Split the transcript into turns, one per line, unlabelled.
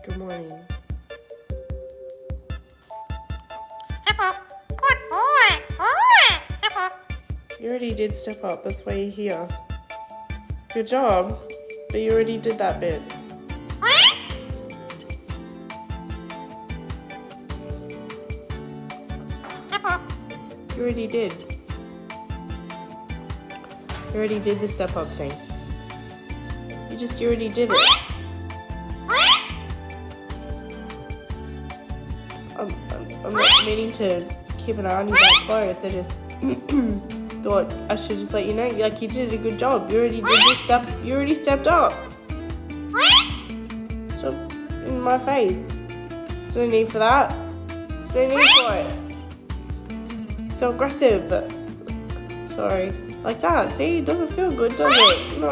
Good morning.
Step up. Good boy. Step up.
You already did step up. That's why you're here. Good job. But you already did that bit.
Step up.
You already did. You already did the step up thing. You already did it. I'm not meaning to keep an eye on you that close. I just thought I should just let you know, like, you did a good job. You already did this step. You already stepped up. Stop in my face. There's no need for that. There's no need for it. So aggressive. Sorry. Like that. See, it doesn't feel good, does it? No.